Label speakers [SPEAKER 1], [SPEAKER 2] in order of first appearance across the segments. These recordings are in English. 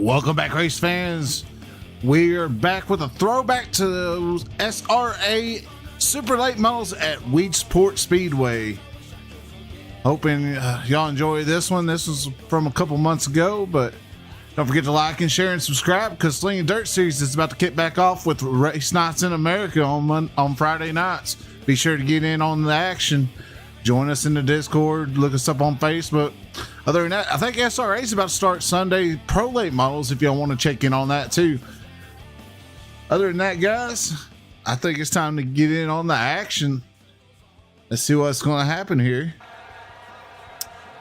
[SPEAKER 1] Welcome back, race fans. We're back with a throwback to those SRA SuperLate models at Weedsport Speedway. Hoping y'all enjoy this one. This was from a couple months ago, but don't forget to like and share and subscribe because Slinging Dirt Series is about to kick back off with race nights in America on Friday nights. Be sure to get in on the action. Join us in the Discord. Look us up on Facebook. Other than that, I think SRA is about to start Sunday Pro Late models if y'all want to check in on that too. Other than that, guys, I think it's time to get in on the action. Let's see what's going to happen here.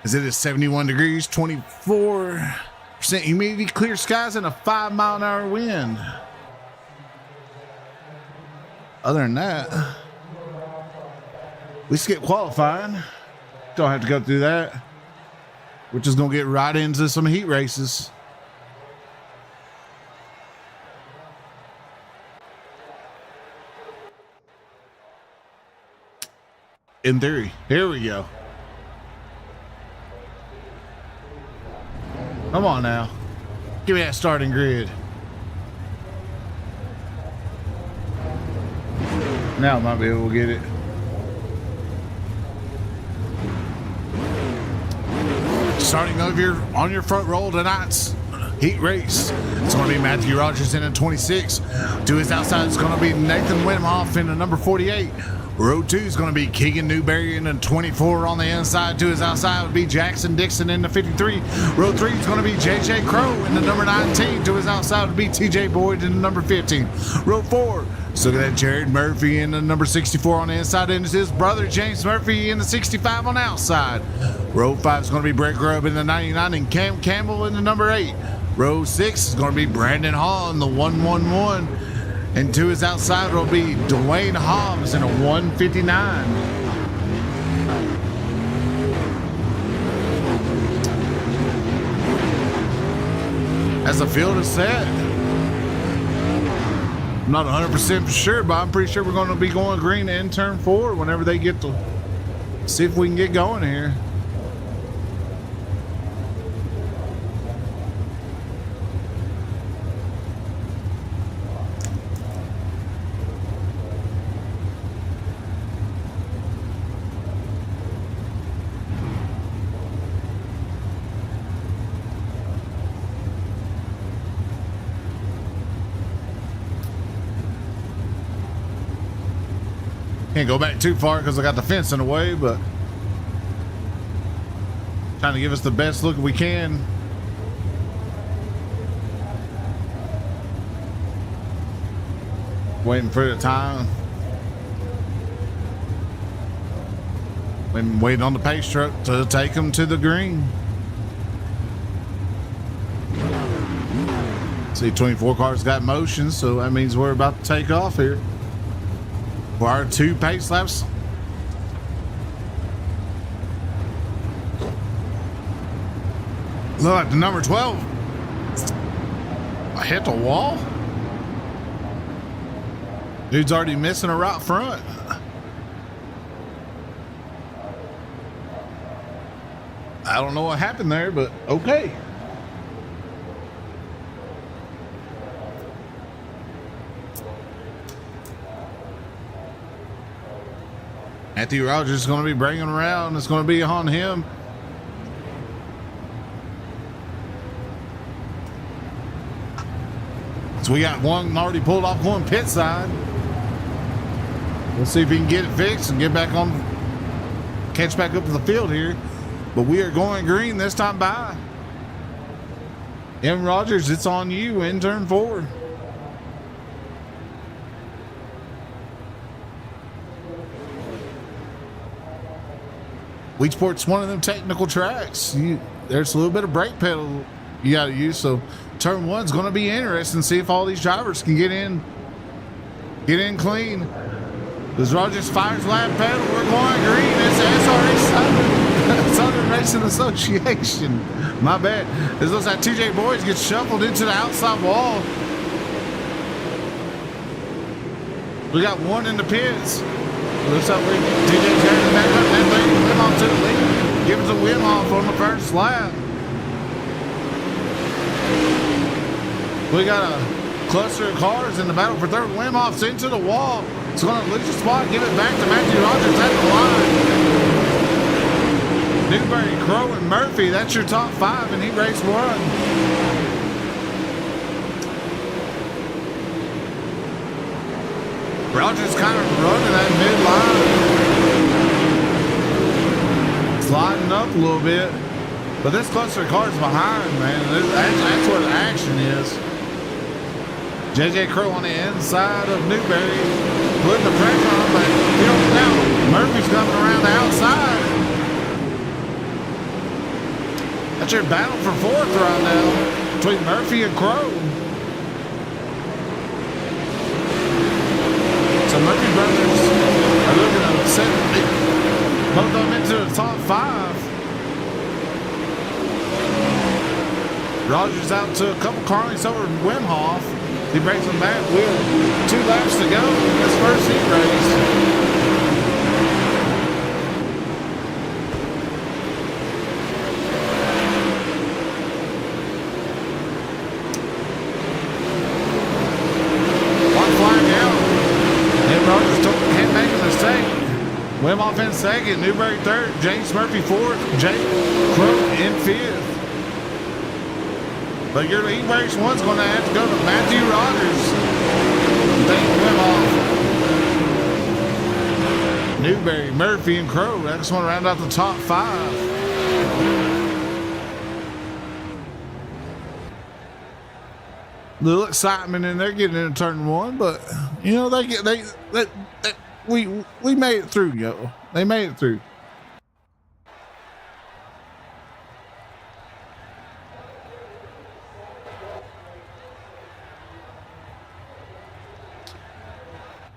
[SPEAKER 1] As it is 71 degrees, 24% humidity, clear skies, and a 5-mile-an-hour wind. Other than that, we skip qualifying. Don't have to go through that. We're just going to get right into some heat races. In theory. Here we go. Come on now. Give me that starting grid. Now I might be able to get it. Starting over on your front roll tonight's heat race. It's going to be Matthew Rogers in at 26. To his outside, it's going to be Nathan Wimhoff in at number 48. Row 2 is going to be Keegan Newberry in the 24 on the inside. To his outside would be Jackson Dixon in the 53. Row 3 is going to be JJ Crow in the number 19. To his outside would be TJ Boyd in the number 15. Row 4, so look at that, Jared Murphy in the number 64 on the inside. And it's his brother James Murphy in the 65 on the outside. Row 5 is going to be Brett Grubb in the 99 and Cam Campbell in the number 8. Row 6 is going to be Brandon Hall in the 111. And to his outside will be Dwayne Hobbs in a 159. As the field is set, I'm not 100% for sure, but I'm pretty sure we're going to be going green in turn 4 whenever they get to see if we can get going here. Can't go back too far because I got the fence in the way, but trying to give us the best look we can. Waiting for the time. Been waiting on the pace truck to take them to the green. See, 24 cars got motion, so that means we're about to take off here. For our 2 pace laps. Look at the number 12. I hit the wall. Dude's already missing a right front. I don't know what happened there, but okay. Matthew Rogers is going to be bringing around. It's going to be on him. So we got one already pulled off one pit side. We'll see if he can get it fixed and get back on, catch back up to the field here. But we are going green this time by. M. Rogers, it's on you in turn 4. Weedsport's one of them technical tracks. There's a little bit of brake pedal you got to use. So turn 1's going to be interesting. See if all these drivers can get in clean. As Rogers fires lap pedal, we're going green. It's SRA Southern Racing Association. My bad. It looks like TJ Boyd gets shuffled into the outside wall. We got one in the pits. Looks like TJ turning back up that lane. Wimhoff to the lead. Give it to Wimhoff on the first lap. We got a cluster of cars in the battle for third. Wimhoff's into the wall. It's going to lose the spot. Give it back to Matthew Rogers at the line. Newberry, Crow, and Murphy. That's your top 5 in heat race 1. Rogers kind of running that mid-line. Sliding up a little bit. But this cluster of cars behind, man, that's where the action is. JJ Crow on the inside of Newberry, putting the pressure on, but now Murphy's coming around the outside. That's your battle for 4th right now between Murphy and Crow. So Murphy brothers are looking to set both of them into the top 5. Rogers out to a couple car lengths over Wimhoff. He breaks them back with 2 laps to go in this first heat race. One flying out. And Rogers can't make a mistake. Wimhoff in 2nd, Newberry 3rd, James Murphy 4th, Jake Crow in 5th. But your heat race 1's going to have to go to Matthew Rogers. Thank Wimhoff. Newberry, Murphy, and Crow. I just want to round out the top 5. Little excitement in there getting into turn 1, but you know we made it through, yo. They made it through.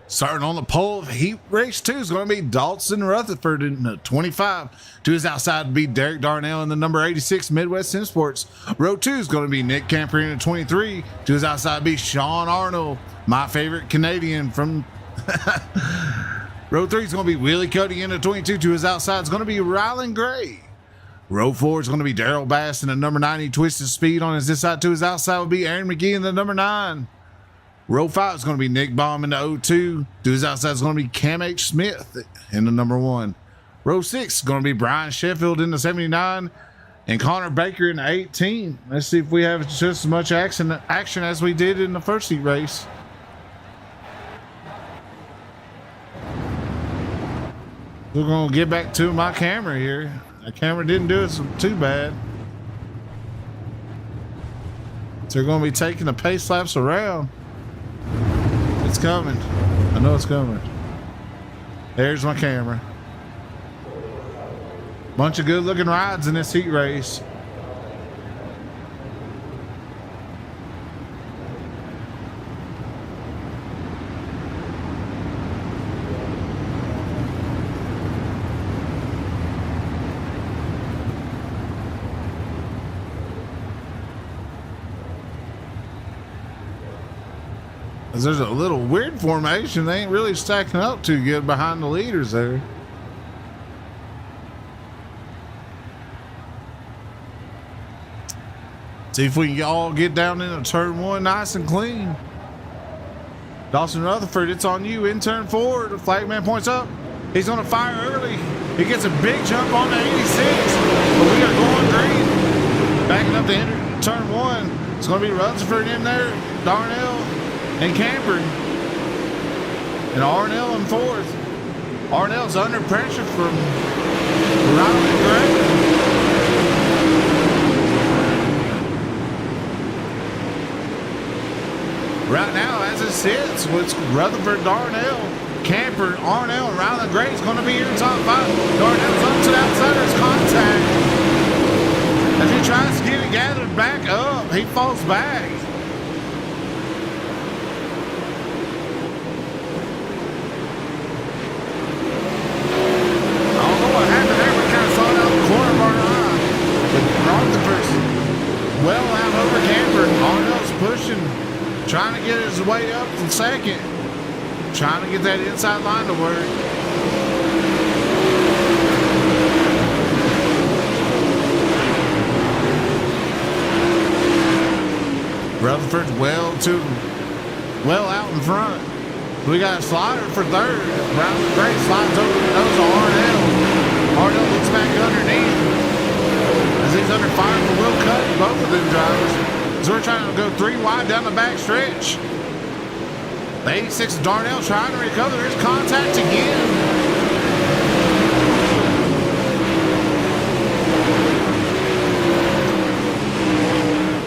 [SPEAKER 1] Starting on the pole of heat race 2 is going to be Dalton Rutherford in the 25. To his outside would be Derek Darnell in the number 86 Midwest Sim Sports. Row 2 is going to be Nick Camper in the 23. To his outside would be Sean Arnold, my favorite Canadian from... Row 3 is going to be Willie Cody in the 22. To his outside is going to be Rylan Gray. Row 4 is going to be Daryl Bass in the number 90 Twisted Speed. On his this side to his outside will be Aaron McGee in the number 9. Row 5 is going to be Nick Baum in the 02. To his outside is going to be Cam H. Smith in the number 1. Row 6 is going to be Brian Sheffield in the 79 and Connor Baker in the 18. Let's see if we have just as much action as we did in the first heat race. We're going to get back to my camera here. The camera didn't do it too bad. So they're going to be taking the pace laps around. It's coming. I know it's coming. There's my camera. Bunch of good looking rides in this heat race. There's a little weird formation. They ain't really stacking up too good behind the leaders there. See if we can all get down into turn 1 nice and clean. Dawson Rutherford, it's on you in turn 4. The flagman points up. He's going to fire early. He gets a big jump on the 86, but we are going green. Backing up to enter turn 1. It's going to be Rutherford in there, Darnell, and Camper. And Arnell in 4th. Arnell's under pressure from Rylan Gray. Right now, as it sits, with Rutherford, Darnell, Camper, Arnell, and Rylan Gray is going to be here in top 5. Darnell's up to the outside of his contact. As he tries to get it gathered back up, he falls back. Well out over Camper. Arnold's pushing, trying to get his way up to 2nd, trying to get that inside line to work. Rutherford's well out in front. We got a slider for third. Riley Gray slides over the nose of Arnell. Arnell looks back underneath as he's under fire for Will Cut, both of them drivers. So we're trying to go 3 wide down the back stretch. The 86 Darnell trying to recover. There's contact again.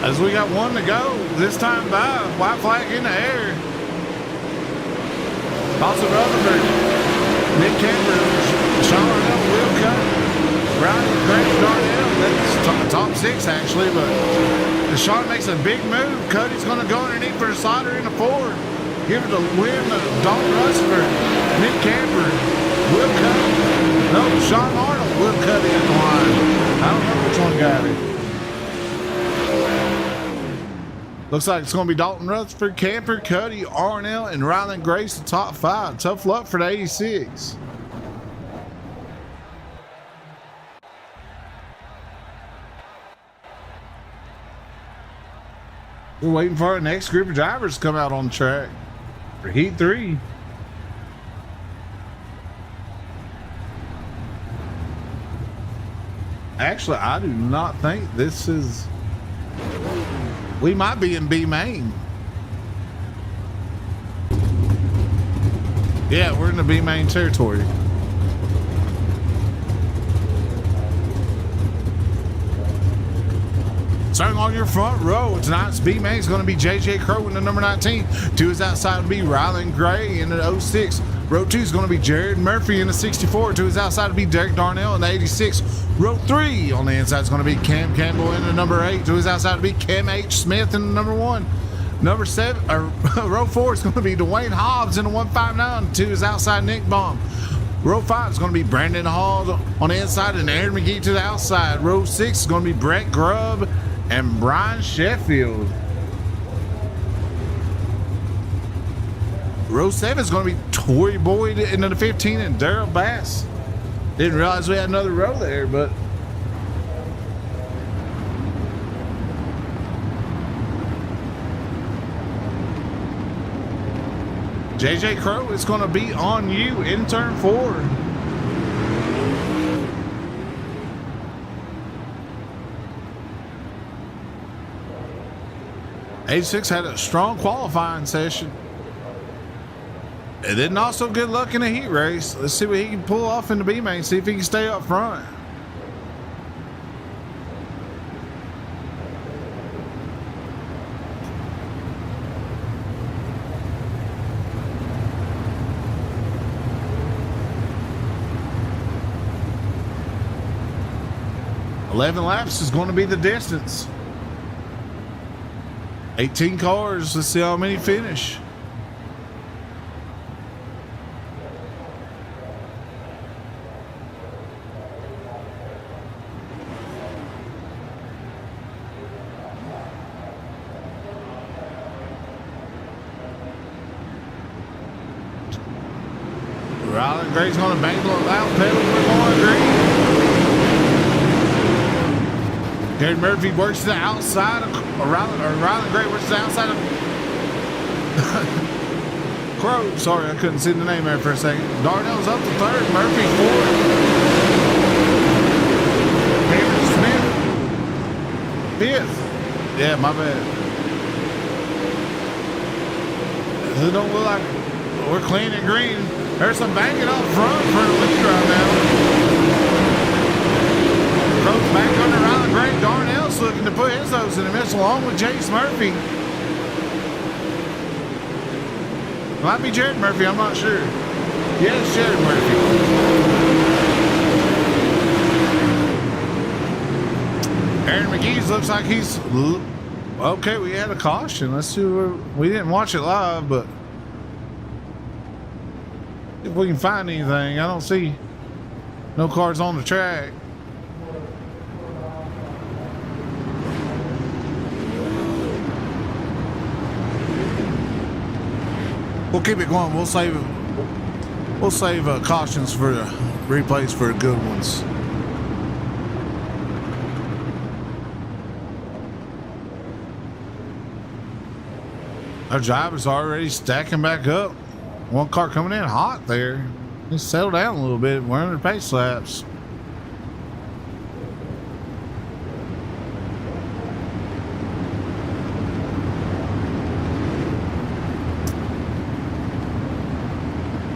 [SPEAKER 1] As we got 1 to go, this time by, white flag in the air. Also Rutherford, Nick Camper, Sean Arnell, Will Cut, Riley Gray, Darnell. That's top 6 actually, but Sean makes a big move. Cuddy's going to go underneath for a slider in the 4. Give it a win to Dalton Rutherford, Nick Camper, Will Cut. No, Sean Arnold, Will Cut in the line. I don't know which one got it. Looks like it's going to be Dalton Rutherford, Camper, Cuddy, Arnell, and Ryland Grace, the top 5. Tough luck for the 86. We're waiting for our next group of drivers to come out on the track for Heat 3. Actually, I do not think this is... We might be in B main. Yeah, we're in the B main territory. Starting on your front row, tonight's B main is going to be JJ Crow in the number 19. 2 is outside to be Ryland Gray in the 06. Row 2 is going to be Jared Murphy in the 64. 2 is outside to be Derek Darnell in the 86. Row 3 on the inside is going to be Cam Campbell in the number 8. 2 is outside to be Cam H. Smith in the number 1. Row 4 is going to be Dwayne Hobbs in the 159. 2 is outside Nick Baum. Row 5 is going to be Brandon Hall on the inside and Aaron McGee to the outside. Row 6 is going to be Brett Grubb and Brian Sheffield. Row 7 is going to be Tory Boyd into the 15 and Daryl Bass. Didn't realize we had another row there, but JJ Crow is going to be on you in turn 4. '86 had a strong qualifying session. And then also good luck in the heat race. Let's see what he can pull off in the B main. See if he can stay up front. $11 laps is going to be the distance. 18 cars. Let's see how many finish. Ryland Gray's going to bangle it out, pedal for going green. Jared Murphy works to the outside of Ryland Gray works to the outside of Crow. Sorry, I couldn't see the name there for a second. Darnell's up to 3rd, Murphy 4th. Cameron Smith 5th. Yeah, my bad. It don't look like we're clean and green. There's some banging up front for the lead right now. Crow's back under Ryland Gray. Darnell's looking to put his nose in the mix along with Jace Murphy. Might be Jared Murphy, I'm not sure. Yes, Jared Murphy. Aaron McGee's looks like he's okay. We had a caution. Let's see. We didn't watch it live, but if we can find anything. I don't see no cars on the track. We'll keep it going. We'll save cautions for the replays for the good ones. Our driver's already stacking back up. One car coming in hot there. Just settle down a little bit. We're under pace laps.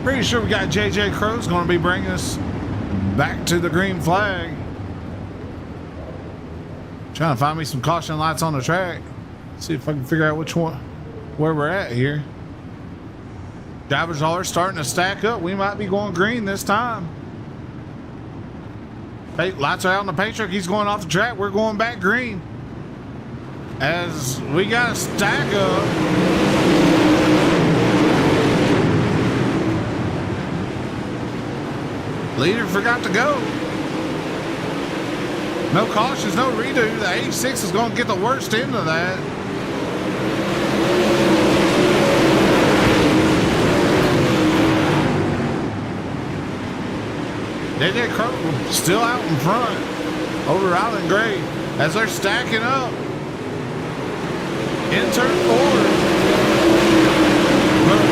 [SPEAKER 1] Pretty sure we got JJ Crow's going to be bringing us back to the green flag. Trying to find me some caution lights on the track. See if I can figure out which one, where we're at here. Drivers are starting to stack up. We might be going green this time. Hey, lights are out on the paint truck. He's going off the track. We're going back green. As we got to stack up. Leader forgot to go. No cautions, no redo. The 86 is going to get the worst end of that. JJ Crow still out in front over Ryland Gray as they're stacking up. In turn 4.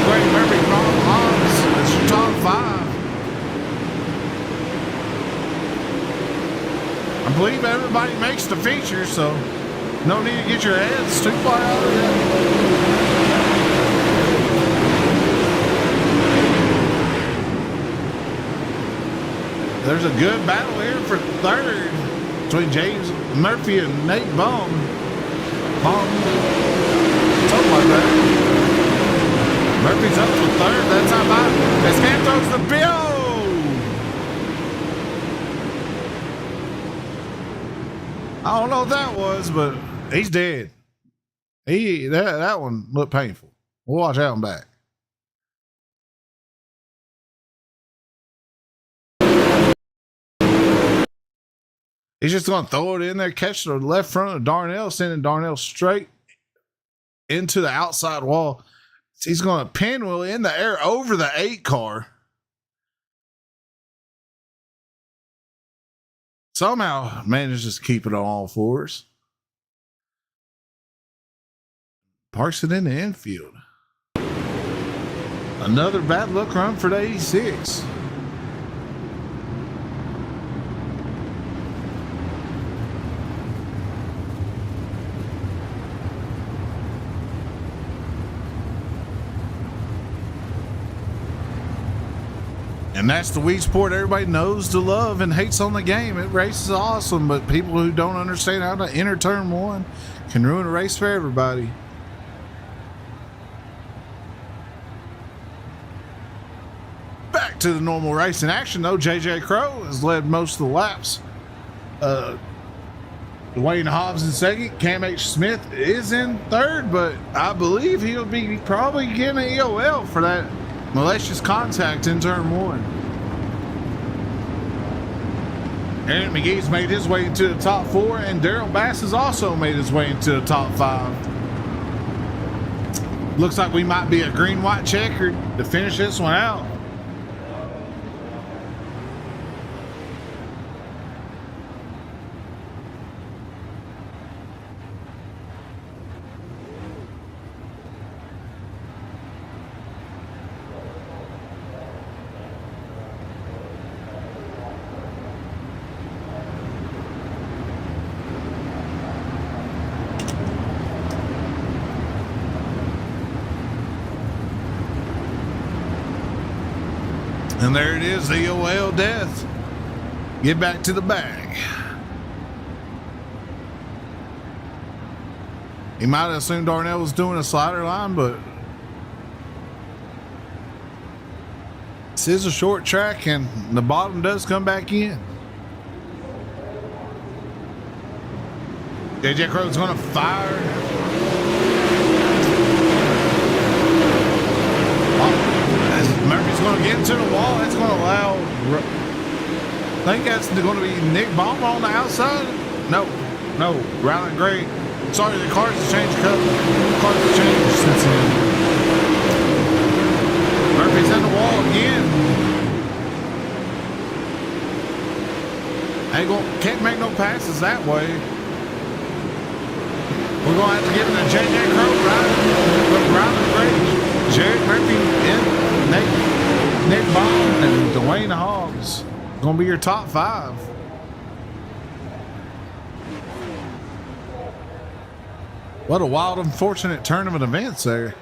[SPEAKER 1] Great Murphy, Ron Hobbs. It's your top 5. I believe everybody makes the feature, so no need to get your heads too far out of it. There's a good battle here for third between James Murphy and Nate Bum. Something like that. Murphy's up for third. That's how about as Cam throws the bill. I don't know what that was, but he's dead. That one looked painful. We'll watch that one back. He's just going to throw it in there, catch the left front of Darnell, sending Darnell straight into the outside wall. He's going to pinwheel in the air over the 8 car. Somehow manages to keep it on all fours. Parks it in the infield. Another bad luck run for the 86. And that's the Wii Sport everybody knows to love and hates on the game. It races awesome, but people who don't understand how to enter turn 1 can ruin a race for everybody. Back to the normal racing action, though. JJ Crow has led most of the laps. Dwayne Hobbs in second. Cam H. Smith is in third, but I believe he'll be probably getting an EOL for that malicious contact in turn 1. Aaron McGee's made his way into the top 4, and Daryl Bass has also made his way into the top 5. Looks like we might be a green-white checkered to finish this one out. And there it is, the OL death. Get back to the bag. He might have assumed Darnell was doing a slider line, but this is a short track and the bottom does come back in. JJ Crow's going to fire. Murphy's going to get into the wall. That's going to allow, I think that's going to be Nick Baumer on the outside. No, Ryland Gray. Sorry, the cars have changed color. The cars have changed since then. Murphy's in the wall again. Can't make no passes that way. We're going to have to give it to JJ Crow, right? But Ryland Gray, Jared Murphy, and Nick Baum, and Dwayne Hobbs gonna be your top 5. What a wild, unfortunate turn of events there.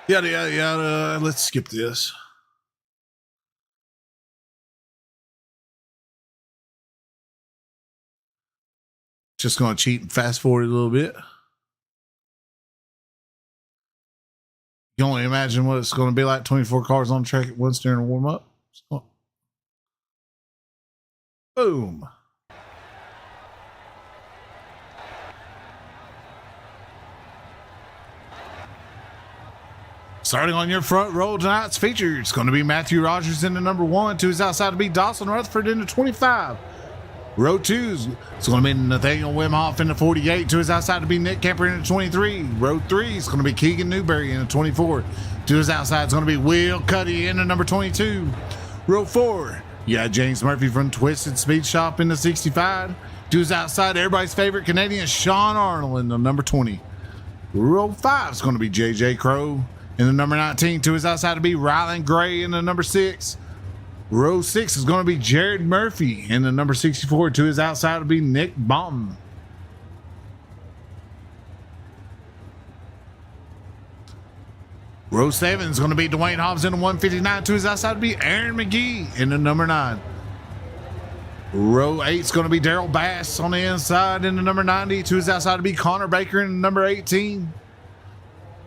[SPEAKER 1] Yada, yada, yada. Let's skip this. Just going to cheat and fast forward a little bit. You can only imagine what it's going to be like 24 cars on the track at once during a warm up. So, boom. Starting on your front row tonight's feature, it's going to be Matthew Rogers in the number 1. To his outside to be Dawson Rutherford in the 25. Row 2, it's going to be Nathaniel Wimhoff in the 48. To his outside to be Nick Kemper in the 23. Row 3, it's going to be Keegan Newberry in the 24. To his outside, it's going to be Will Cuddy in the number 22. Row 4, you got James Murphy from Twisted Speed Shop in the 65. To his outside, everybody's favorite Canadian Sean Arnold in the number 20. Row 5 is going to be JJ Crow in the number 19. To his outside to be Ryland Gray in the number 6. Row 6 is going to be Jared Murphy in the number 64. To his outside to be Nick Baum. Row 7 is going to be Dwayne Hobbs in the 159. To his outside to be Aaron McGee in the number 9. Row 8 is going to be Daryl Bass on the inside in the number 90. To his outside to be Connor Baker in the number 18.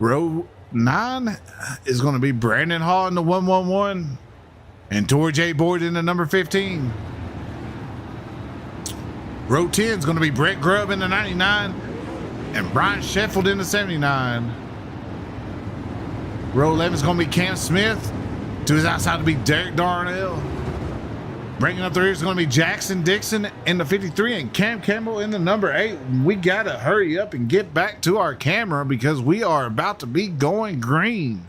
[SPEAKER 1] Row 9 is going to be Brandon Hall in the 111 and Tori J. Boyd in the number 15. Row 10 is going to be Brett Grubb in the 99 and Brian Sheffield in the 79. Row 11 is going to be Cam Smith. To his outside to be Derek Darnell. Bringing up the rear is going to be Jackson Dixon in the 53 and Cam Campbell in the number 8. We got to hurry up and get back to our camera because we are about to be going green.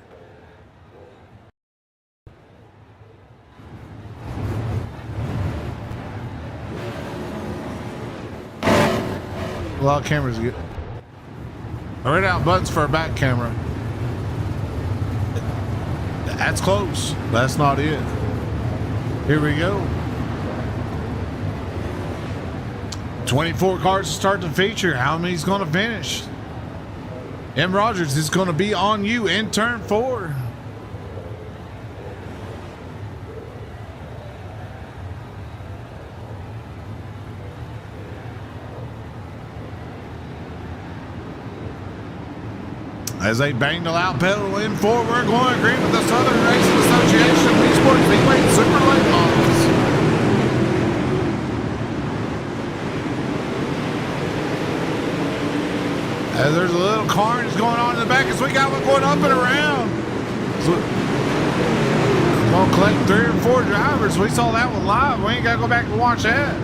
[SPEAKER 1] A lot of cameras get. I read out buttons for a back camera. That's close. That's not it. Here we go. 24 cars to start the feature. How many's going to finish? M. Rogers is going to be on you in turn 4. As they bang the loud pedal in 4, we're going to agree with the Southern Racing Association, Wii Sports Speedway, and SuperLate models. As there's a little carnage going on in the back as we got one going up and around. So we're going to collect 3 or 4 drivers. We saw that one live. We ain't got to go back and watch that.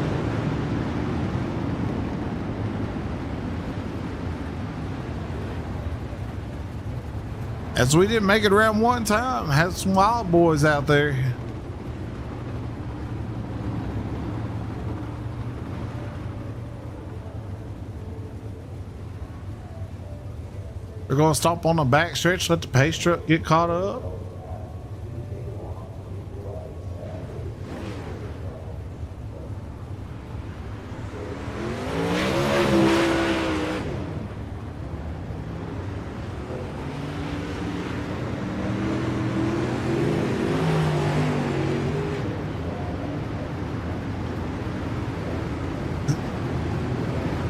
[SPEAKER 1] As we didn't make it around one time, had some wild boys out there. We're going to stop on the back stretch, let the pace truck get caught up.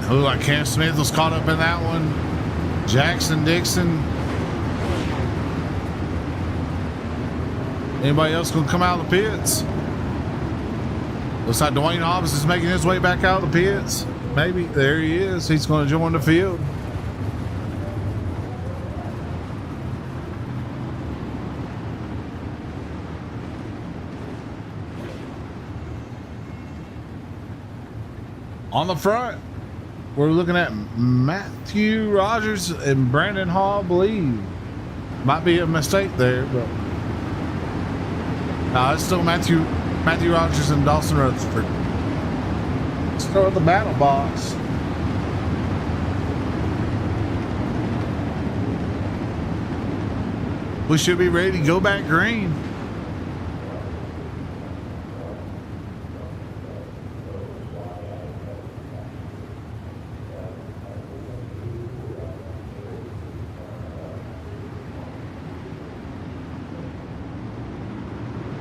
[SPEAKER 1] Looked like Cam Smith was caught up in that one. Jackson Dixon. Anybody else gonna come out of the pits? Looks like Dwayne Hobbs is making his way back out of the pits. Maybe. There he is. He's gonna join the field. On the front, we're looking at Matthew Rogers and Brandon Hall, I believe. Might be a mistake there, but no, it's still Matthew Rogers and Dawson Rutherford. Let's throw the battle box. We should be ready to go back green.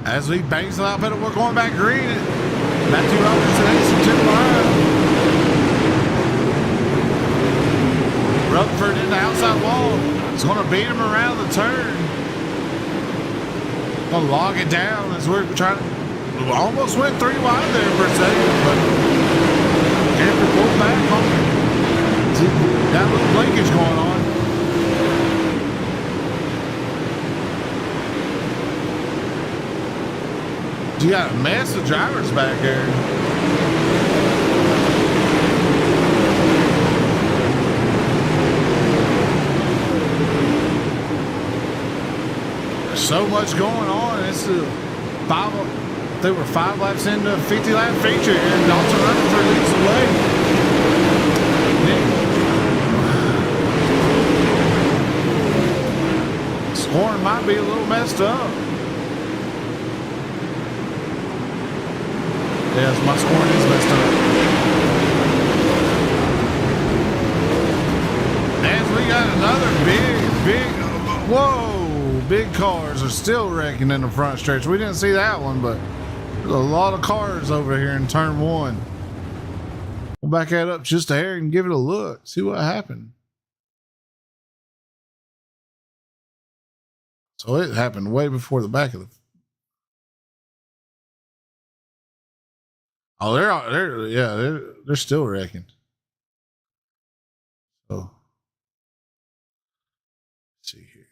[SPEAKER 1] As we bangs it out, but we're going back green. Matthew Robertson has some 2 line. Rutherford in the outside wall. It's going to beat him around the turn. Going to log it down as we're trying to. Almost went 3 wide there for a second, but Camper pulled back on it. Got a little linkage going on. You got a mess of drivers back there. There's so much going on. It's they were 5 laps into a 50-lap feature, and Dalton Rutherford leads the way. Scoring might be a little messed up. Yes, my scoring is messed up. And we got another big cars are still wrecking in the front stretch. We didn't see that one, but there's a lot of cars over here in turn 1. We'll back that up just a hair and give it a look. See what happened. So it happened way before the back of the. Oh, they're still wrecking. So, let's see here.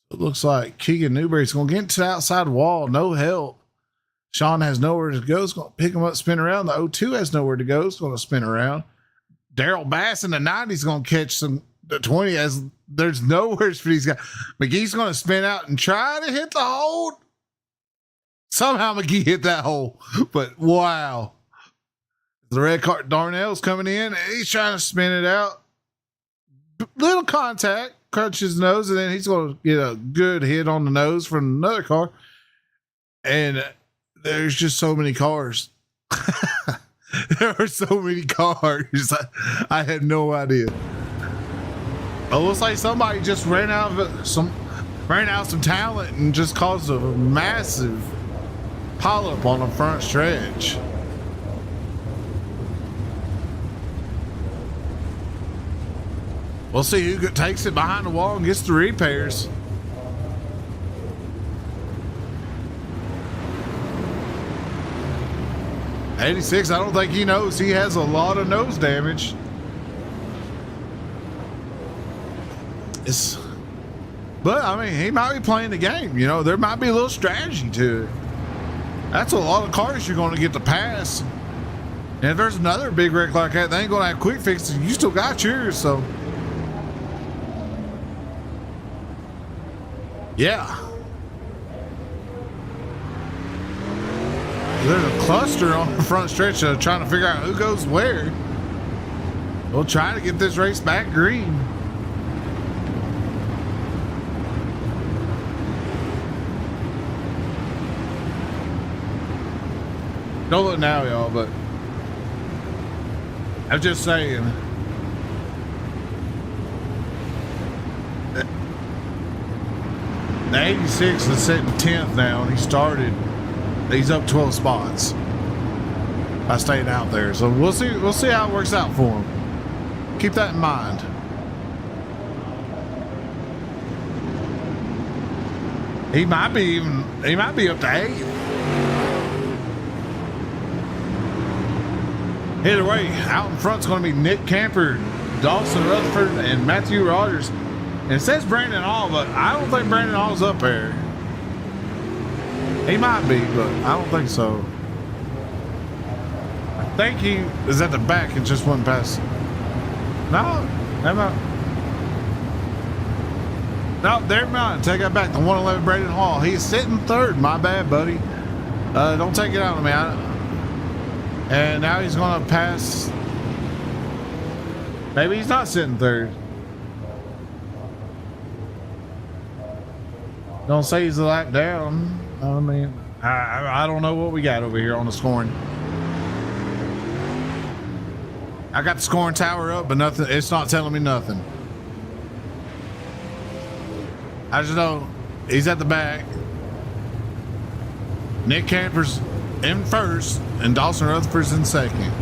[SPEAKER 1] It looks like Keegan Newberry's going to get into the outside wall. No help. Sean has nowhere to go. It's going to pick him up, spin around. The 02 has nowhere to go. It's going to spin around. Daryl Bass in the 90 is going to catch the 20 as there's nowhere for these guys. McGee's going to spin out and try to hit the hole. Somehow McGee hit that hole, but wow. The red car, Darnell's coming in. And he's trying to spin it out. Little contact, crunches his nose, and then he's going to get a good hit on the nose from another car. And there's just so many cars. There are so many cars. I had no idea. It looks like somebody just ran out some talent and just caused a massive pileup on the front stretch. We'll see who takes it behind the wall and gets the repairs. '86, I don't think he knows he has a lot of nose damage. But I mean, he might be playing the game. You know, there might be a little strategy to it. That's a lot of cars you're going to get to pass. And if there's another big wreck like that, they ain't going to have quick fixes. You still got yours, so. Yeah. There's a cluster on the front stretch of trying to figure out who goes where. We'll try to get this race back green. Don't look now, y'all, but I'm just saying. The 86 is sitting 10th now, and he's up 12 spots by staying out there. So we'll see how it works out for him. Keep that in mind. He might be up to 8th. Either way, out in front's going to be Nick Camper, Dawson Rutherford, and Matthew Rogers. And it says Brandon Hall, but I don't think Brandon Hall's up there. He might be, but I don't think so. I think he is at the back and just went past. No, No, never mind. Take that back. The 111 Braden Hall. He's sitting third. My bad, buddy. Don't take it out of me. And now he's going to pass. Maybe he's not sitting third. Don't say he's a lap down. I mean, I don't know what we got over here on the scoring. I got the scoring tower up, but nothing. It's not telling me nothing. I just know he's at the back. Nick Camper's in first, and Dawson Rutherford's in second.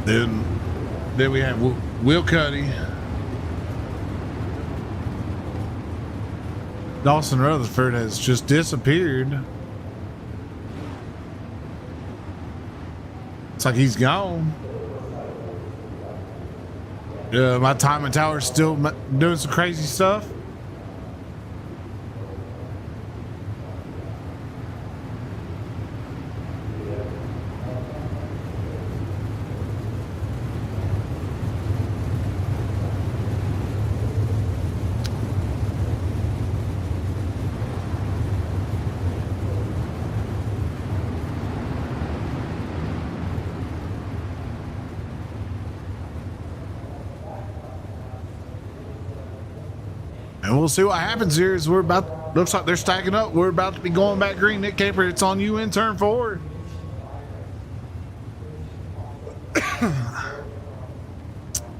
[SPEAKER 1] Then we have Will Cuddy, Dawson Rutherford has just disappeared. It's like he's gone. My timing tower's still doing some crazy stuff. And we'll see what happens here as we're about, looks like they're stacking up. We're about to be going back green. Nick Camper, it's on you in turn 4.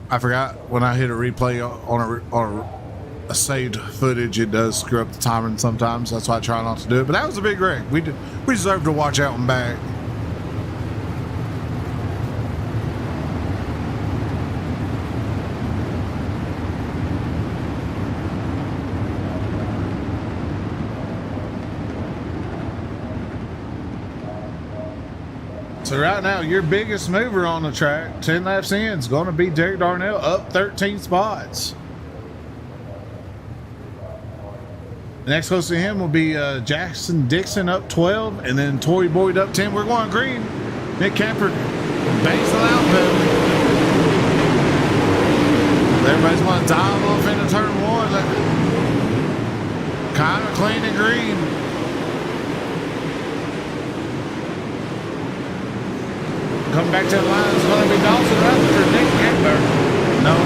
[SPEAKER 1] I forgot when I hit a replay on a saved footage, it does screw up the timing sometimes. That's why I try not to do it. But that was a big wreck. We deserve to watch out and back. So right now, your biggest mover on the track, 10 laps in, is going to be Derek Darnell, up 13 spots. Next close to him will be Jackson Dixon, up 12, and then Tory Boyd up 10. We're going green. Nick Camper bangs the loud pedal. Everybody's going to dive off into turn 1. Kind of clean and green. Coming back to the line is going to be Dawson Rutherford, Nick Camper. No,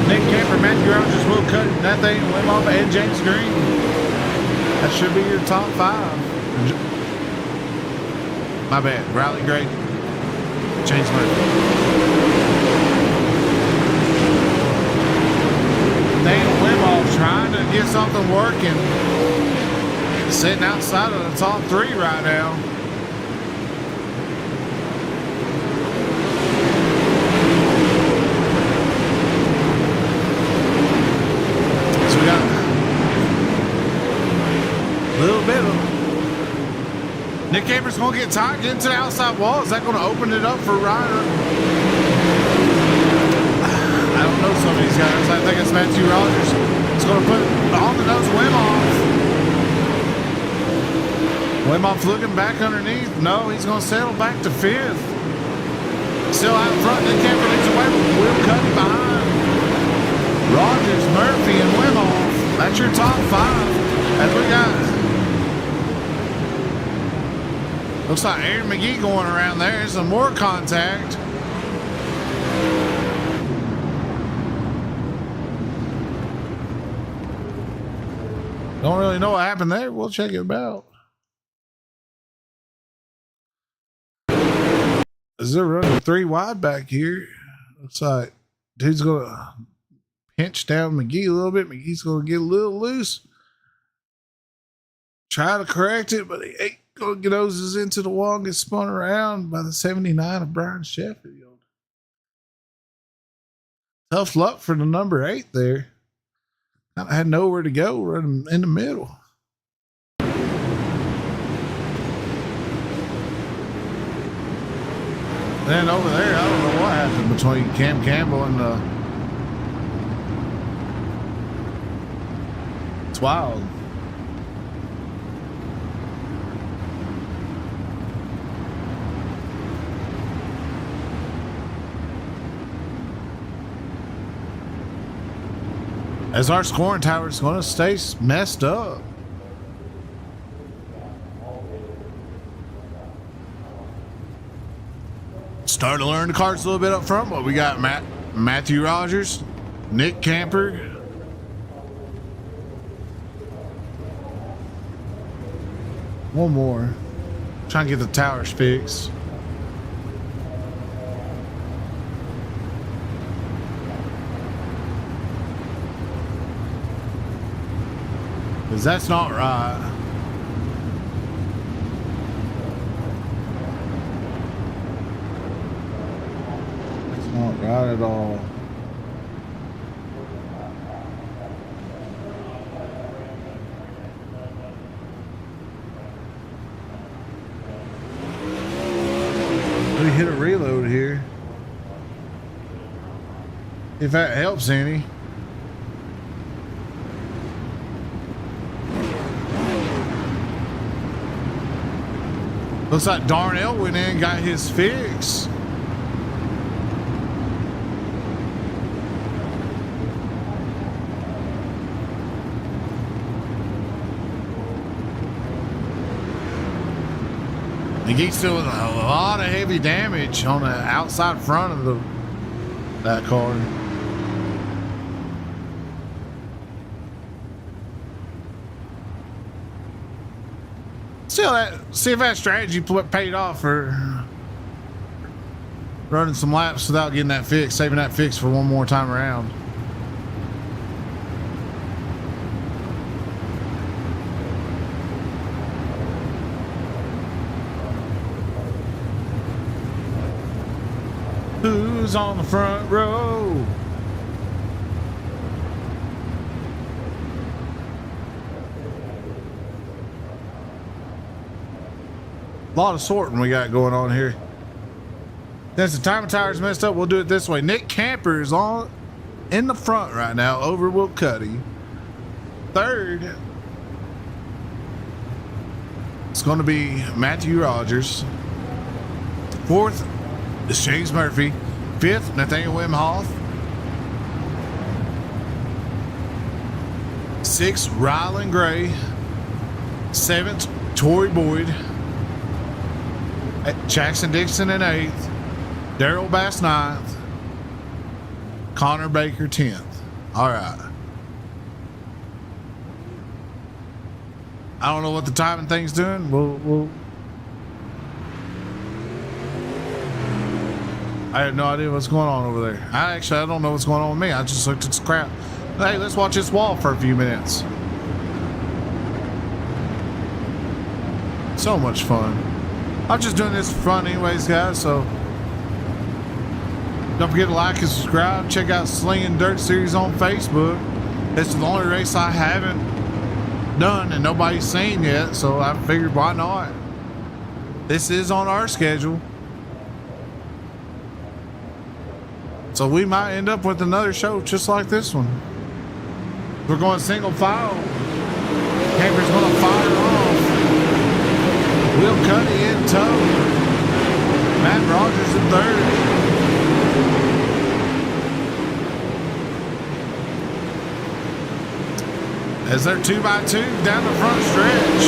[SPEAKER 1] Nick Camper, Matthew Rogers, Will Cut, Nathan Wimoff, and James Green. That should be your top 5. My bad. Riley Gray, James Murphy. Nathan Wimoff trying to get something working. Sitting outside of the top 3 right now. Little bit of Nick Camper's going to get tight, get into the outside wall. Is that going to open it up for Ryder? I don't know some of these guys. I think it's Matthew Rogers. It's going to put on the nose Wimoff. Wimoff looking back underneath. No, he's going to settle back to 5th. Still out front. Nick Camper leads away with Will Cuddy behind. Rogers, Murphy, and Wimoff. That's your top 5. As we got. Looks like Aaron McGee going around there. Some more contact. Don't really know what happened there. We'll check it out. Is there running 3 wide back here? Looks like dude's going to pinch down McGee a little bit. McGee's going to get a little loose. Try to correct it, but he ain't going to get noses into the wall and get spun around by the 79 of Brian Sheffield. Tough luck for the number 8 there. Kind of had nowhere to go, running in the middle. Then over there, I don't know what happened between Cam Campbell and it's wild. as our scoring tower is going to stay messed up. Starting to learn the cards a little bit up front, but we got Matthew Rogers, Nick Camper, one more. Trying to get the towers fixed. Because that's not right. That's not right at all. We hit a reload here. If that helps any. Looks like Darnell went in and got his fix. He gets still with a lot of heavy damage on the outside front of that car. Still, see if that strategy paid off for running some laps without getting that fix, saving that fix for one more time around. Who's on the front row? A lot of sorting we got going on here. Since the timing tower's messed up, we'll do it this way. Nick Camper is on in the front right now over Will Cuddy. Third, it's going to be Matthew Rogers. Fourth is James Murphy. Fifth, Nathaniel Wimhoff. Sixth, Rylan Gray. Seventh, Tory Boyd. Jackson Dixon in 8th, Daryl Bass 9th, Connor Baker 10th. All right. I don't know what the timing thing's doing. I have no idea what's going on over there. I don't know what's going on with me. I just looked at this crap. Hey, let's watch this wall for a few minutes. So much fun. I'm just doing this for fun anyways, guys, so don't forget to like and subscribe. Check out Slinging Dirt Series on Facebook. This is the only race I haven't done and nobody's seen yet, so I figured why not. This is on our schedule, so we might end up with another show just like this one. We're going single file. Camper's going to fire off. Will Cuddy in tow. Matt Rogers in 3rd. As they're 2x2 down the front stretch.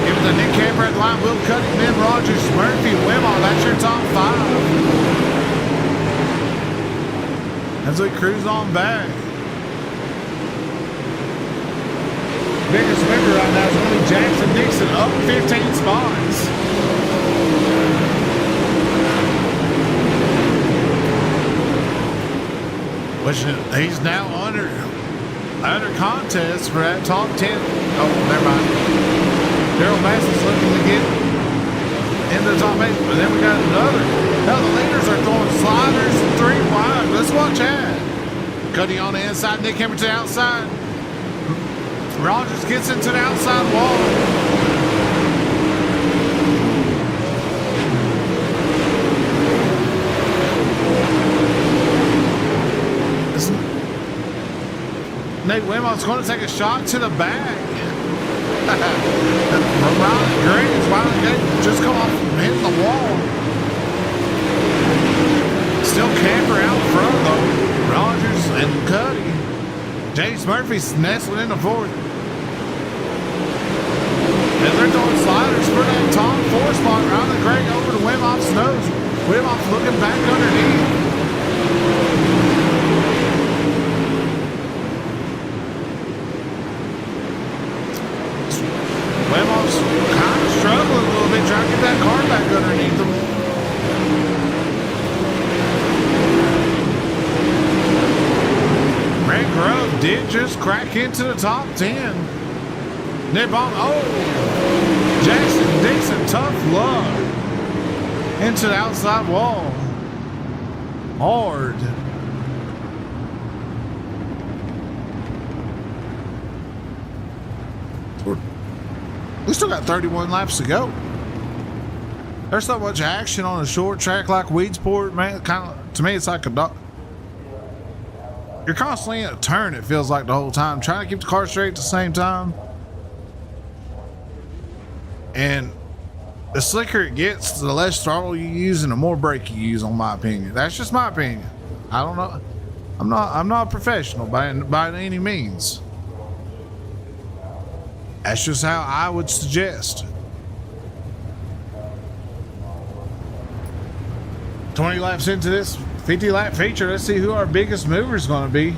[SPEAKER 1] Give it to Nick Camper at the line. Will Cuddy, then Rogers, Murphy, Wimhoff. That's your top 5. As we cruise on back. Biggest winner right now is only Jackson Dixon, up 15 spots. Which he's now under contest for that top 10. Oh, never mind. Daryl Bass is looking to get into the top 8, but then we got another. Now the leaders are throwing sliders and 3 wide. Let's watch that. Cuddy on the inside, Nick Camper to the outside. Rogers gets into the outside wall. Nate Wimhoff's going to take a shot to the back. Rylan Gray is just come off from hitting the wall. Still Camper out front though. Rogers and Cuddy. James Murphy's nestling in the fourth. And they're throwing sliders for that top 4 spot. Riley Craig over to Wimoff's nose. Wimoff looking back underneath. Wimoff's kind of struggling a little bit, trying to get that car back underneath him. Brent Grove did just crack into the top 10. Nip on, Jackson Dixon, tough luck into the outside wall. Hard. We still got 31 laps to go. There's not much action on a short track like Weedsport, man. Kind of, to me, it's like you're constantly in a turn, it feels like the whole time, trying to keep the car straight at the same time. And the slicker it gets, the less throttle you use and the more brake you use, in my opinion. That's just my opinion. I don't know. I'm not a professional by any means. That's just how I would suggest. 20 laps into this 50-lap feature, let's see who our biggest mover is going to be.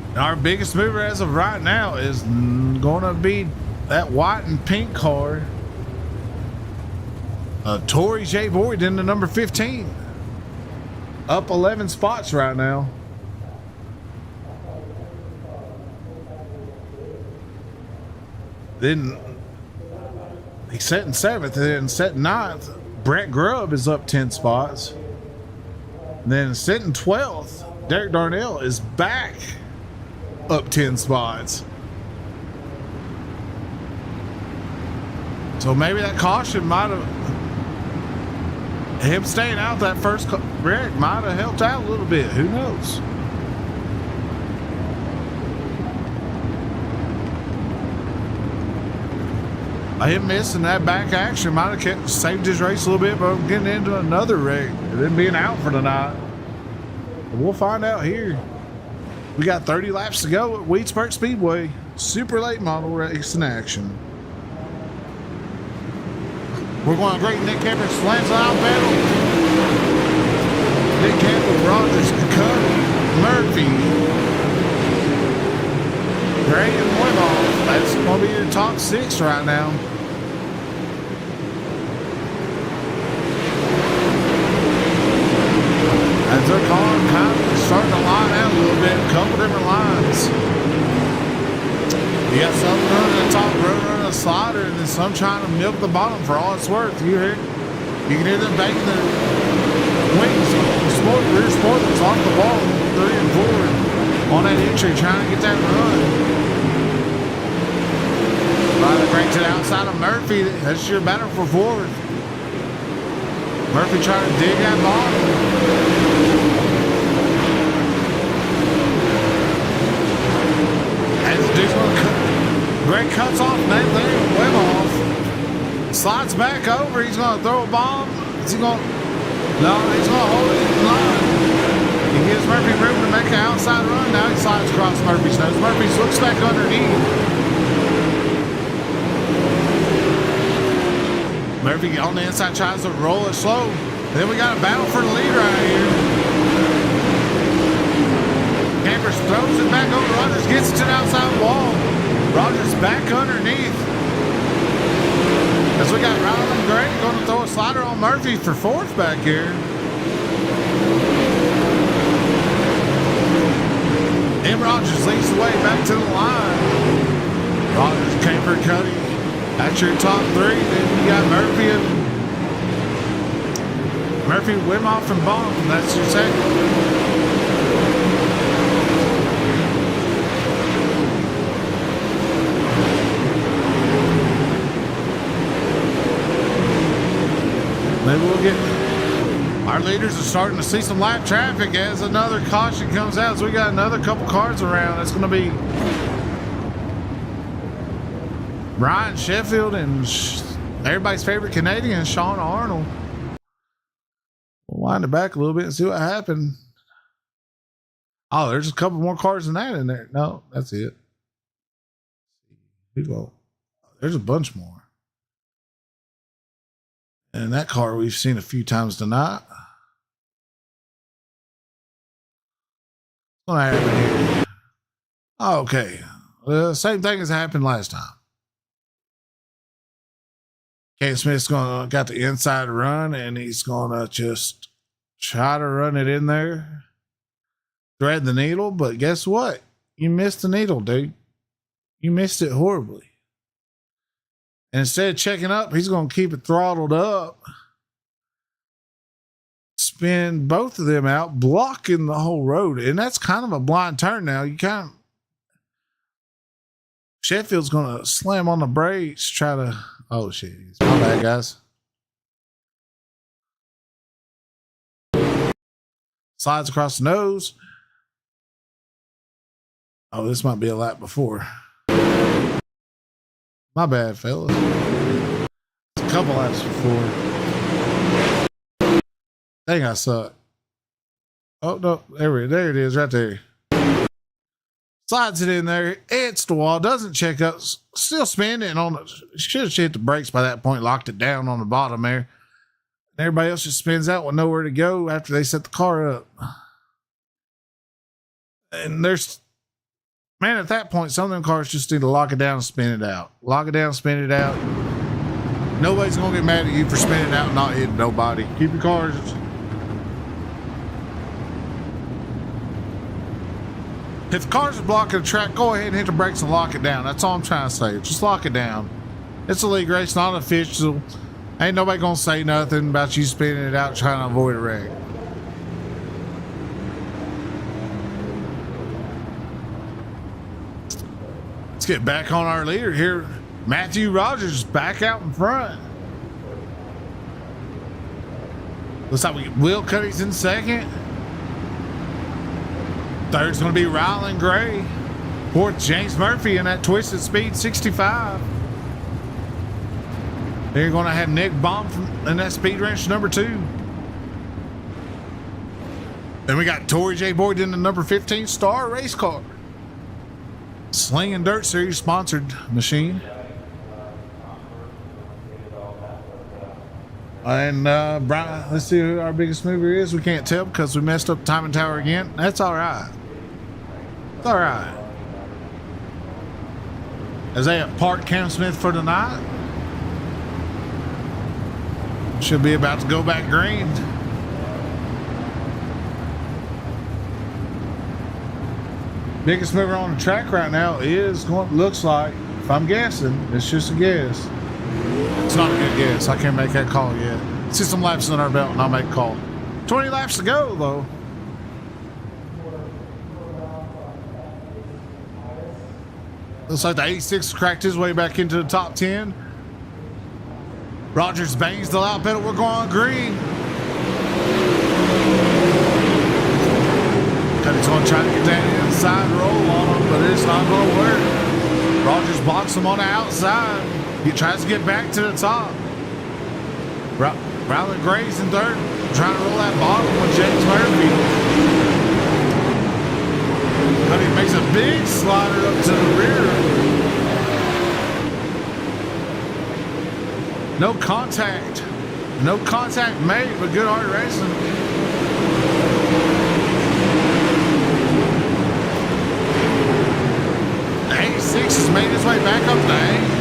[SPEAKER 1] And our biggest mover as of right now is going to be that white and pink car. Tori J. Boyd in the number 15. Up 11 spots right now. Then he's sitting 7th and sitting 9th. Brett Grubb is up 10 spots. And then sitting 12th, Derek Darnell is back up 10 spots. So maybe that caution might have, him staying out that first wreck might have helped out a little bit. Who knows? Him missing that back action might have saved his race a little bit, but getting into another wreck and then being out for the night. But we'll find out here. We got 30 laps to go at Weedsport Speedway. Super late model race in action. We're going to great Nick Cameron slams out pedal. Nick Cameron, Rogers, Cody, Murphy, Gray, and Wimoff. That's going to be your top 6 right now. As they're calling, kind of starting to line out a little bit, a couple different lines. You got some running the top, running a slider, and then some trying to milk the bottom for all it's worth. You can hear them banging their wings, rear spoilers off the wall, 3 and 4 on that entry, trying to get that run. Right, break to the outside of Murphy. That's your battle for 4th. Murphy trying to dig that bottom. Greg cuts off that there, Wimoff. Slides back over. He's going to throw a bomb. Is he going to? No, he's going to hold it in line. He gives Murphy room to make an outside run. Now he slides across Murphy's nose. Murphy looks back underneath. Murphy on the inside tries to roll it slow. Then we got a battle for the lead right here. Campers throws it back over Rogers, gets it to the outside wall. Rogers back underneath. As we got Ryland Gray going to throw a slider on Murphy for 4th back here. And Rogers leads the way back to the line. Rogers, Camper, Cody. That's your top 3. Then you got Murphy, Wimoff, and Baum. That's your second. Maybe we'll get our leaders are starting to see some lap traffic as another caution comes out. So we got another couple cars around. It's going to be Ryan Sheffield and everybody's favorite Canadian, Sean Arnold. We'll wind it back a little bit and see what happened. Oh, there's a couple more cars than that in there. No, that's it. There's a bunch more. And that car we've seen a few times tonight. What's going to happen here? Oh, okay. Same thing as happened last time. Kane Smith's got the inside run, and he's gonna just try to run it in there, thread the needle. But guess what? You missed the needle, dude. You missed it horribly. And instead of checking up, he's gonna keep it throttled up, spin both of them out, blocking the whole road. And that's kind of a blind turn now. Sheffield's gonna slam on the brakes, try to. Oh shit! My bad, guys. Slides across the nose. Oh, this might be a lap before. My bad, fellas. It's a couple laps before. Dang, I suck. Oh no, there it is, right there. Slides it in there, hits the wall, doesn't check up, still spinning on the. Should have hit the brakes by that point, locked it down on the bottom there. And everybody else just spins out with nowhere to go after they set the car up. And at that point, some of them cars just need to lock it down and spin it out. Lock it down, spin it out. Nobody's going to get mad at you for spinning out and not hitting nobody. Keep your cars. If the cars are blocking the track, go ahead and hit the brakes and lock it down. That's all I'm trying to say. Just lock it down. It's a league race, not official. Ain't nobody gonna say nothing about you spinning it out trying to avoid a wreck. Let's get back on our leader here. Matthew Rogers back out in front. Looks like we get Will Cuddy's in second. Third's going to be Rylan Gray. Fourth, James Murphy in that Twisted Speed 65. Then you're going to have Nick Baum in that Speed Ranch number 2. Then we got Tori J. Boyd in the number 15 Star race car. Slinging Dirt Series sponsored machine. And Brian, let's see who our biggest mover is. We can't tell because we messed up timing tower again. That's all right. It's all right. As they have parked Cam Smith for the night. Should be about to go back green. Biggest mover on the track right now is looks like, if I'm guessing, it's just a guess. It's not a good guess. I can't make that call yet. See some laps in our belt and I'll make a call. 20 laps to go though. Looks like the 86 cracked his way back into the top 10. Rogers bangs the loud pedal. We're going green. Cuddy's going to try to get that inside roll on him, but it's not going to work. Rogers blocks him on the outside. He tries to get back to the top. Rylan Gray's in third, trying to roll that bottom with James Murphy. Cuddy makes a big slider up to the rear. No contact. No contact made, but good hard racing. The 86 has made his way back up to 8th.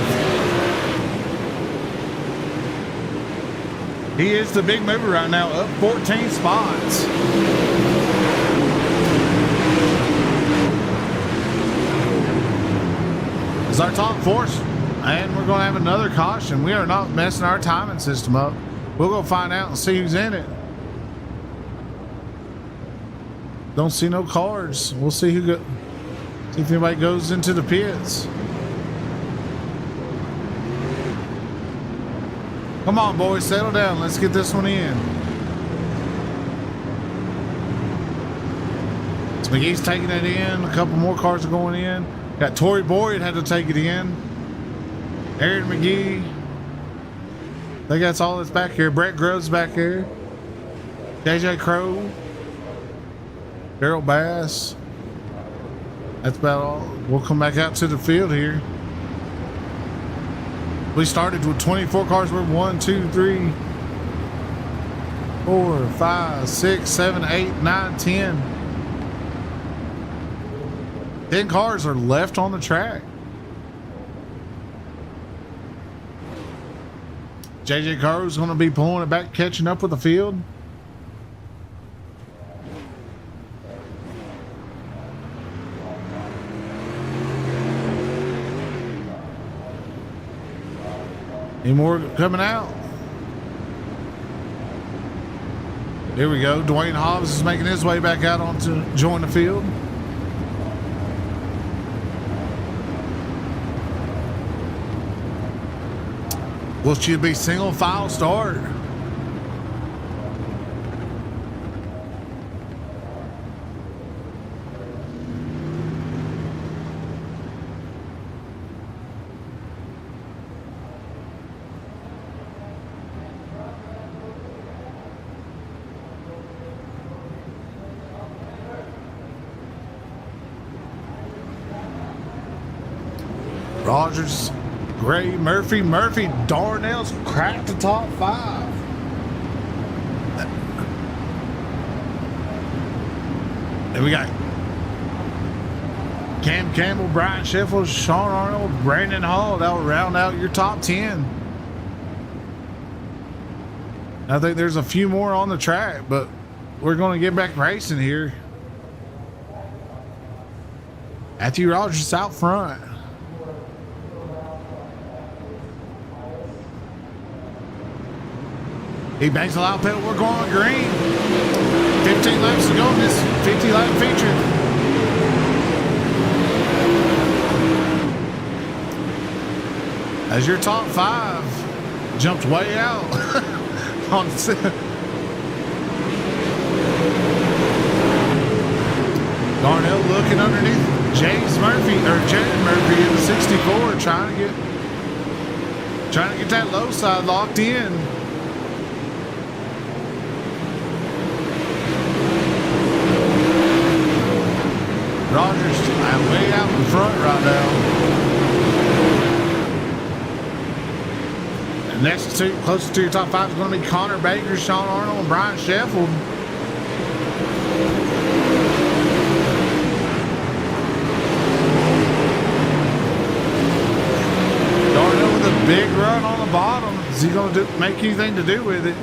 [SPEAKER 1] He is the big mover right now, up 14 spots. It's our top force, and we're going to have another caution. We are not messing our timing system up. We'll go find out and see who's in it. Don't see no cards. We'll see see if anybody goes into the pits. Come on, boys, settle down. Let's get this one in. So McGee's taking it in. A couple more cars are going in. Got Tory Boyd had to take it in. Aaron McGee. I think that's all that's back here. Brett Groves back here. JJ Crow. Daryl Bass. That's about all. We'll come back out to the field here. We started with 24 cars. We're 1, 2, 3, 4, 5, 6, 7, 8, 9, 10. 10 cars are left on the track. JJ Carr's going to be pulling it back, catching up with the field. Any more coming out? Here we go. Dwayne Hobbs is making his way back out on to join the field. Will she be single file start? Rogers, Gray, Murphy, Darnell's cracked the top 5. Then we got Cam Campbell, Brian Sheffield, Sean Arnold, Brandon Hall. That'll round out your top 10. I think there's a few more on the track, but we're going to get back racing here. Matthew Rogers out front. He banks a loud pedal. We're going green. 15 laps to go in this 50 lap feature. As your top 5 jumped way out on Darnell looking underneath James Murphy or Jared Murphy in the 64, trying to get that low side locked in. Rogers way out in front right now. And next to closest to your top 5 is going to be Connor Baker, Sean Arnold, and Brian Sheffield. Darnell with a big run on the bottom. Is he going to make anything to do with it?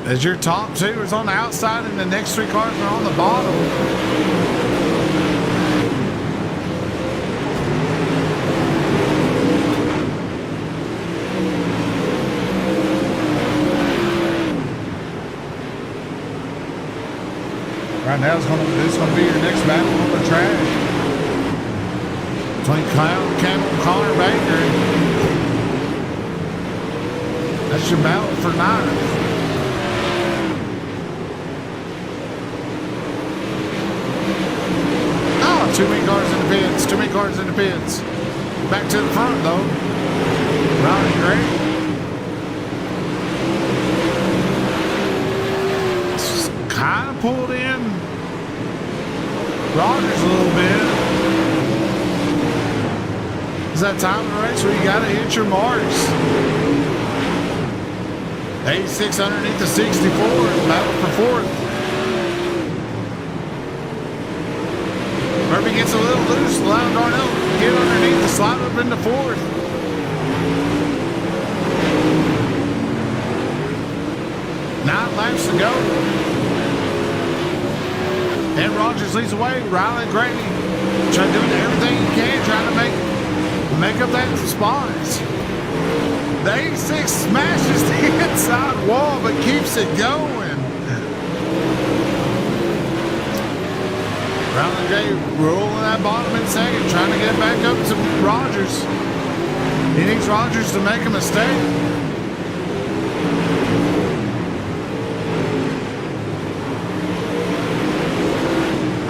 [SPEAKER 1] As your top 2 is on the outside and the next 3 cars are on the bottom. Right now it's going to be your next battle on the track between Campbell and Connor Baker. That's your battle for 9th. Too many cars in the pits. Too many cars in the pits. Back to the front, though. Ronnie Gray. Kind of pulled in Rogers a little bit. It's that time of the race where you got to hit your marks. 86 underneath the 64. Battle for 4th. Murphy gets a little loose, allowing Darnell to get underneath the slide up into 4th. Nine laps to go. And Rogers leads away. Riley Grady trying to do everything he can, trying to make up that spot. The 86 smashes the inside wall, but keeps it going. Riley Gray rolling that bottom in 2nd, trying to get back up to Rogers. He needs Rogers to make a mistake.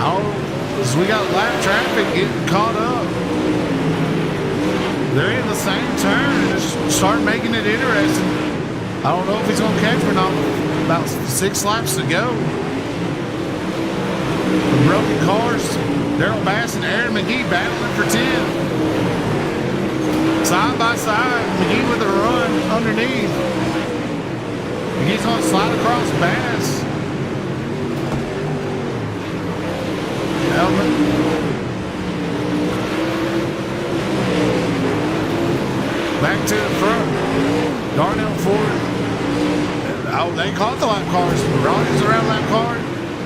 [SPEAKER 1] Oh, as we got lap traffic getting caught up. They're in the same turn. Just start making it interesting. I don't know if he's going to catch or not. About 6 laps to go. The broken cars. Daryl Bass and Aaron McGee battling for 10. Side by side. McGee with a run underneath. McGee's going to slide across Bass. Elman. Back to the front. Darnell Ford. Oh, they caught the lap cars. Rogers around lap car.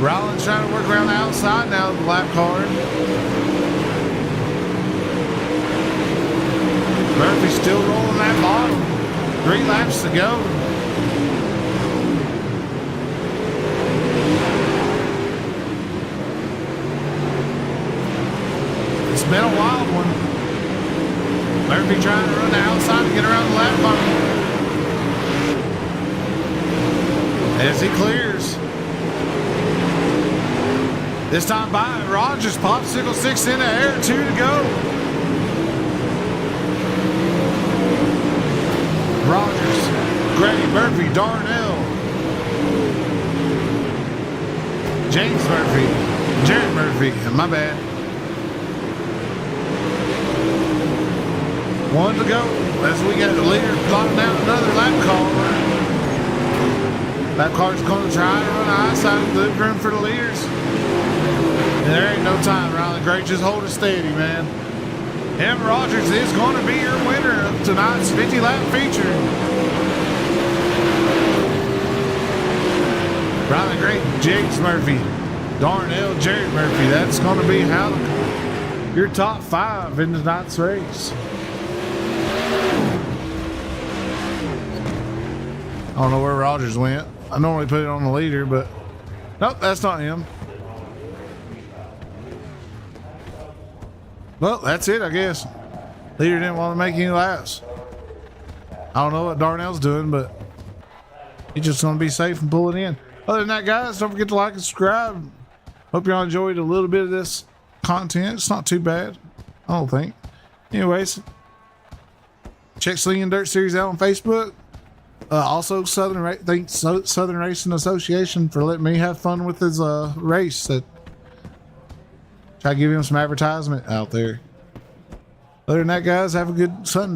[SPEAKER 1] Rollins trying to work around the outside now of the lap car. Murphy still rolling that bottom. 3 laps to go. It's been a wild one. Murphy trying to run the outside to get around the lap car. As he clears. This time by Rogers, popsicle 6 in the air, 2 to go. Rogers, Grady Murphy, Darnell, James Murphy, Jared Murphy, my bad. 1 to go as we got the leader blocking out another lap car. Lap car's going to try to run the high side of the room for the leaders. And there ain't no time, Riley Gray. Just hold it steady, man. Em Rogers is going to be your winner of tonight's 50-lap feature. Riley Gray, James Murphy, Darnell, Jared Murphy. That's going to be how your top 5 in tonight's race. I don't know where Rogers went. I normally put it on the leader, but nope, that's not him. Well, that's it, I guess. Leader didn't want to make any laps. I don't know what Darnell's doing, but he's just going to be safe and pull it in. Other than that, guys, don't forget to like and subscribe. Hope y'all enjoyed a little bit of this content. It's not too bad, I don't think. Anyways, check Slinging Dirt Series out on Facebook. Also, thanks Southern Racing Association for letting me have fun with his race. Try to give him some advertisement out there. Other than that, guys, have a good Sunday.